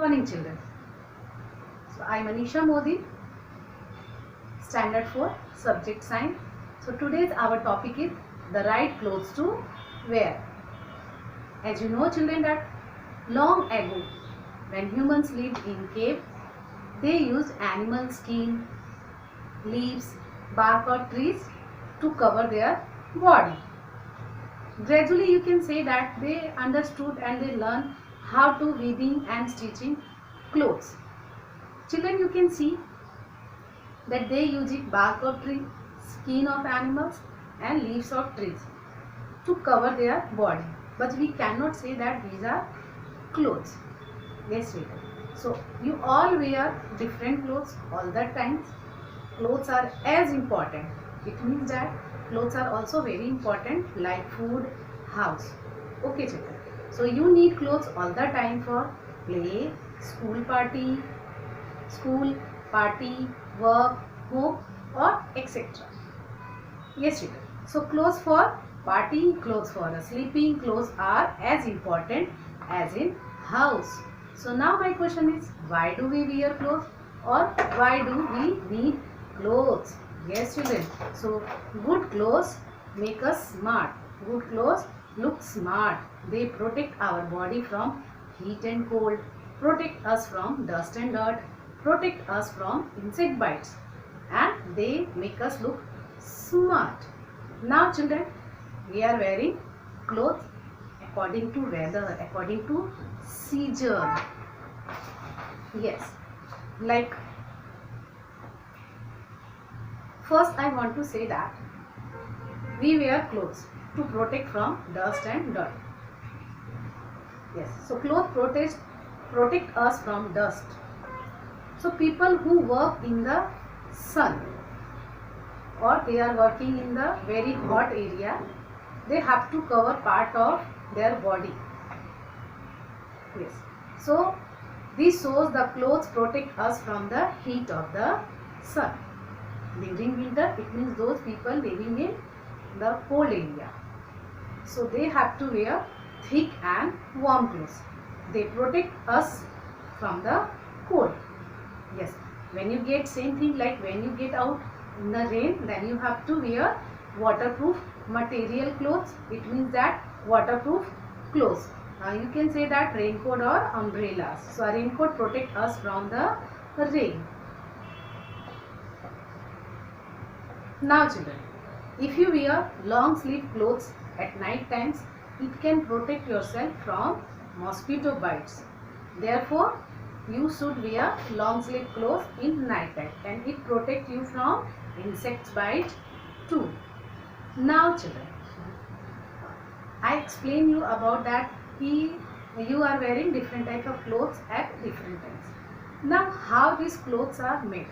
Morning children. So I am Anisha Modi, Standard 4, Subject Science. So today's our topic is the right clothes to wear. As you know children that long ago when humans lived in cave, they used animal skin, leaves, bark or trees to cover their body. Gradually you can say that they understood and they learned how to weaving and stitching clothes. Children, you can see that they use it bark of tree, skin of animals and leaves of trees to cover their body. But we cannot say that these are clothes. Yes, children. So you all wear different clothes all the times. Clothes are as important. It means that clothes are also very important like food, house. Okay, children. So you need clothes all the time for play, school, party, work, home or etc. Yes, children. So clothes for party, clothes for sleeping, clothes are as important as in house. So now my question is, why do we wear clothes or why do we need clothes? Yes, children. So good clothes make us smart. Good clothes look smart. They protect our body from heat and cold, protect us from dust and dirt, protect us from insect bites, and they make us look smart. Now children, we are wearing clothes according to weather, according to season. Yes, like first I want to say that we wear clothes to protect from dust and dirt. Yes, so clothes protect us from dust. So people who work in the sun or they are working in the very hot area, they have to cover part of their body. Yes, so this shows the clothes protect us from the heat of the sun. During winter, it means those people living in the cold area. So they have to wear thick and warm clothes. They protect us from the cold. Yes, when you get same thing like when you get out in the rain, then you have to wear waterproof material clothes. It means that waterproof clothes. You can say that raincoat or umbrellas. So a raincoat protect us from the rain. Now children, if you wear long sleeve clothes at night times, it can protect yourself from mosquito bites. Therefore, you should wear long sleeve clothes in night time and it protect you from insect bite too. Now children, I explain you about that you are wearing different type of clothes at different times. Now how these clothes are made?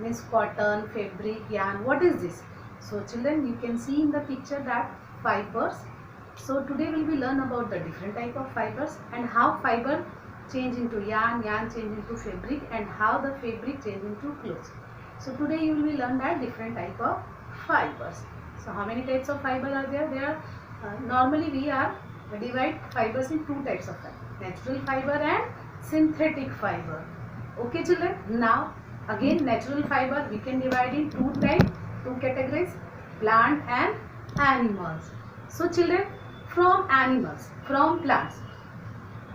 Means cotton, fabric, yarn. What is this? So children, you can see in the picture that fibers. So today we will learn about the different type of fibers and how fiber change into yarn, yarn change into fabric and how the fabric change into clothes. So today you will learn that different type of fibers. So how many types of fiber are there? There are normally we are divide fibers in two types of fiber, natural fiber and synthetic fiber. Okay children, now again natural fiber we can divide in two categories, plant and animals. So children, from animals, from plants,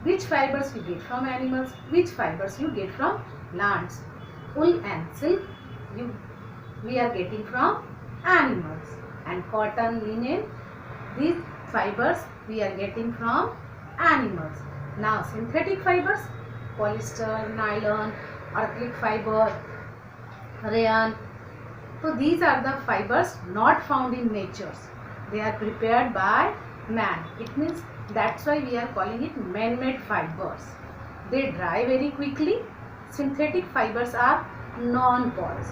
which fibers you get from animals, which fibers you get from plants? Wool and silk we are getting from animals, and cotton, linen, these fibers we are getting from animals. Now synthetic fibers, polyester, nylon, acrylic fiber, rayon. So these are the fibers not found in nature. They are prepared by man. It means that's why we are calling it man-made fibers. They dry very quickly. Synthetic fibers are non-porous.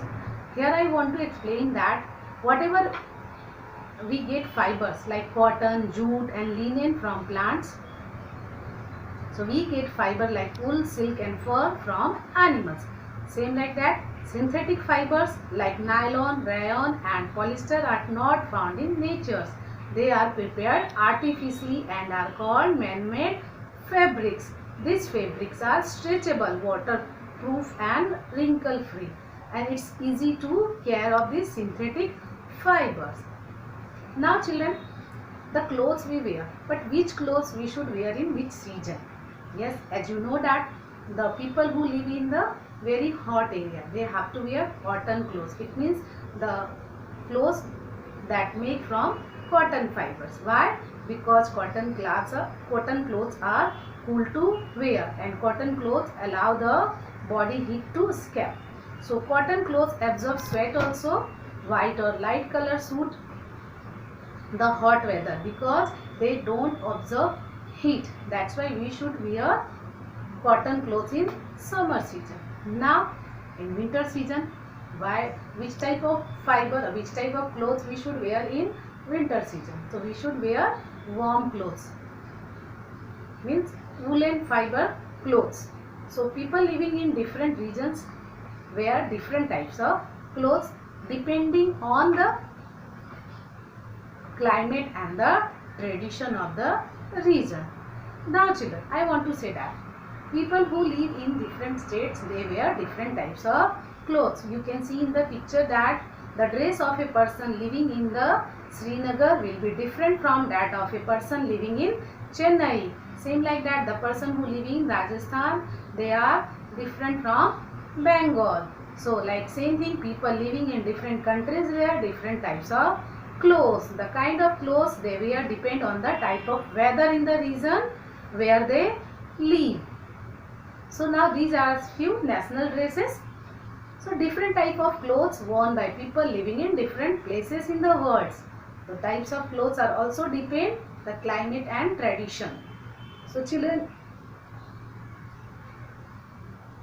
Here I want to explain that whatever we get fibers like cotton, jute and linen from plants. So we get fiber like wool, silk and fur from animals. Same like that, synthetic fibers like nylon, rayon and polyester are not found in nature. They are prepared artificially and are called man-made fabrics. These fabrics are stretchable, waterproof and wrinkle free, and it's easy to care of these synthetic fibers. Now children, the clothes we wear, but which clothes we should wear in which season? Yes, as you know that the people who live in the very hot area, they have to wear cotton clothes. It means the clothes that made from cotton fibers. Why? Because cotton clothes are cool to wear, and cotton clothes allow the body heat to escape. So cotton clothes absorb sweat also. White or light color suit the hot weather because they don't absorb heat. That's why we should wear cotton clothes in summer season. Now in winter season, which type of fiber, which type of clothes we should wear in winter season? So we should wear warm clothes, means woolen fiber clothes. So people living in different regions wear different types of clothes depending on the climate and the tradition of the region. Now children, I want to say that people who live in different states, they wear different types of clothes. You can see in the picture that the dress of a person living in the Srinagar will be different from that of a person living in Chennai. Same like that, the person who living in Rajasthan, they are different from Bengal. So like same thing, people living in different countries wear different types of clothes. The kind of clothes they wear depend on the type of weather in the region where they live. So now these are few national dresses. So different type of clothes worn by people living in different places in the world. The types of clothes are also depend the climate and tradition. So children,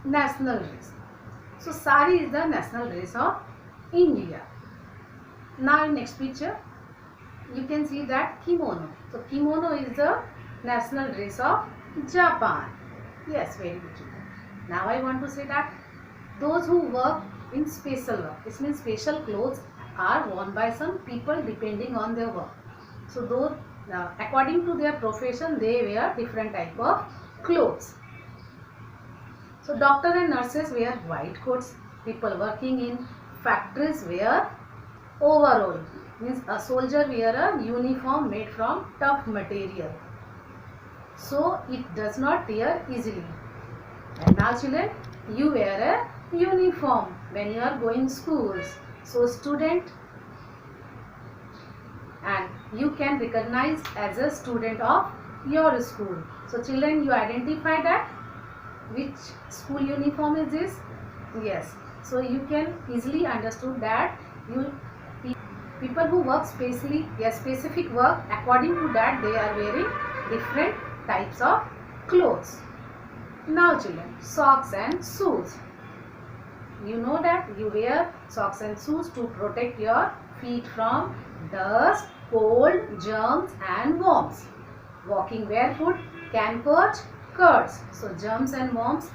national dress. So sari is the national dress of India. Now in next picture, you can see that kimono. So kimono is the national dress of Japan. Yes, very good. Now I want to say that those who work in special work, this means special clothes are worn by some people depending on their work. So those according to their profession, they wear different type of clothes. So doctor and nurses wear white coats. People working in factories wear overall. Means a soldier wear a uniform made from tough material, so it does not tear easily. And now children, you wear a uniform when you are going schools. So student, and you can recognize as a student of your school. So children, you identify that which school uniform is this? Yes. So you can easily understood that people who work specific work, according to that they are wearing different types of clothes. Now children, socks and shoes. You know that you wear socks and shoes to protect your feet from dust, cold, germs and worms. Walking barefoot can cause cuts. So germs and worms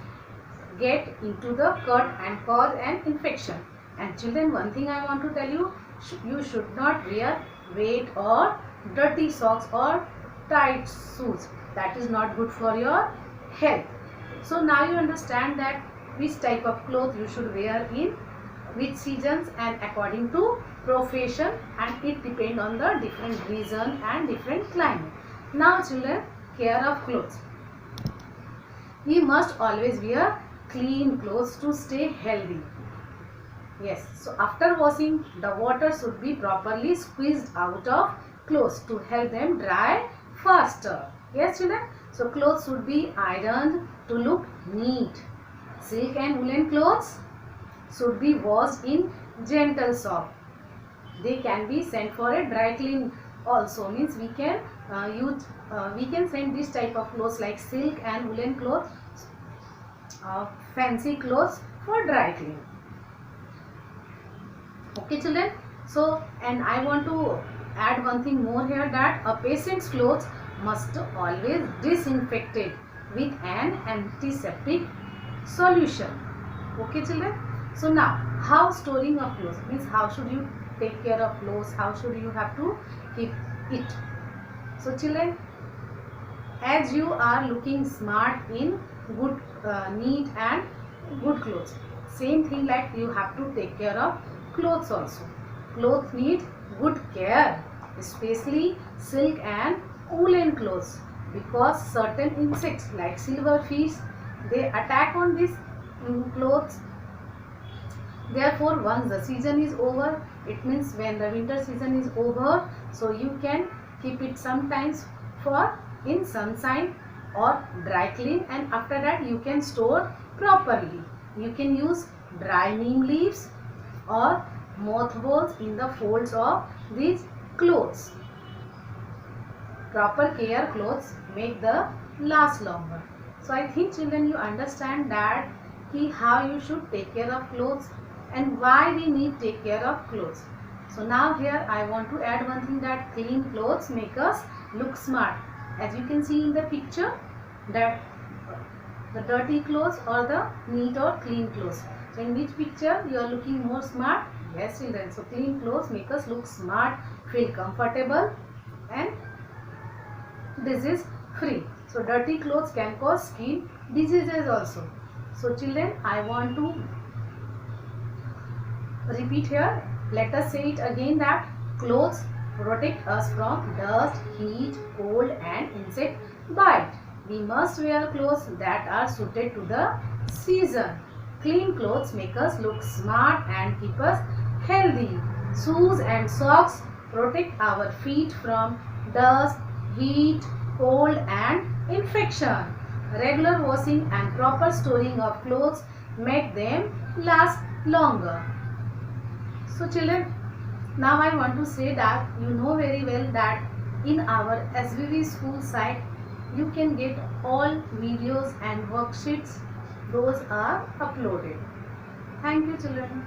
get into the cut and cause an infection. And children, one thing I want to tell you, you should not wear wet or dirty socks or tight shoes. That is not good for your health. So now you understand that which type of clothes you should wear in which seasons and according to profession, and it depends on the different region and different climate. Now children, care of clothes. We must always wear clean clothes to stay healthy. Yes, so after washing, the water should be properly squeezed out of clothes to help them dry faster. Yes children, so clothes should be ironed to look neat. Silk and woolen clothes should be washed in gentle soap. They can be sent for a dry clean also. Means we can we can send this type of clothes like silk and woolen clothes, fancy clothes for dry clean. Okay children, so and I want to add one thing more here, that a patient's clothes must always disinfected with an antiseptic solution. Okay children, so now how storing of clothes, means how should you take care of clothes, how should you have to keep it. So children, as you are looking smart in good, neat and good clothes. Same thing, like you have to take care of clothes also. Clothes need good care, especially silk and woolen clothes, because certain insects like silverfish, they attack on these clothes. Therefore, once the season is over, it means when the winter season is over, so you can keep it sometimes for in sunshine or dry clean, and after that you can store properly. You can use dry neem leaves or mothballs in the folds of these clothes. Proper care clothes make the last longer. So I think children, you understand that how you should take care of clothes and why we need take care of clothes. So now here I want to add one thing, that clean clothes make us look smart. As you can see in the picture, that the dirty clothes or the neat or clean clothes. So in which picture you are looking more smart? Yes children. So clean clothes make us look smart, feel comfortable and disease free. So dirty clothes can cause skin diseases also. So children, I want to repeat here. Let us say it again, that clothes protect us from dust, heat, cold and insect bite. We must wear clothes that are suited to the season. Clean clothes make us look smart and keep us healthy. Shoes and socks protect our feet from dust, heat, cold and infection. Regular washing and proper storing of clothes make them last longer. So children, now I want to say that you know very well that in our SVV school site you can get all videos and worksheets. Those are uploaded. Thank you children.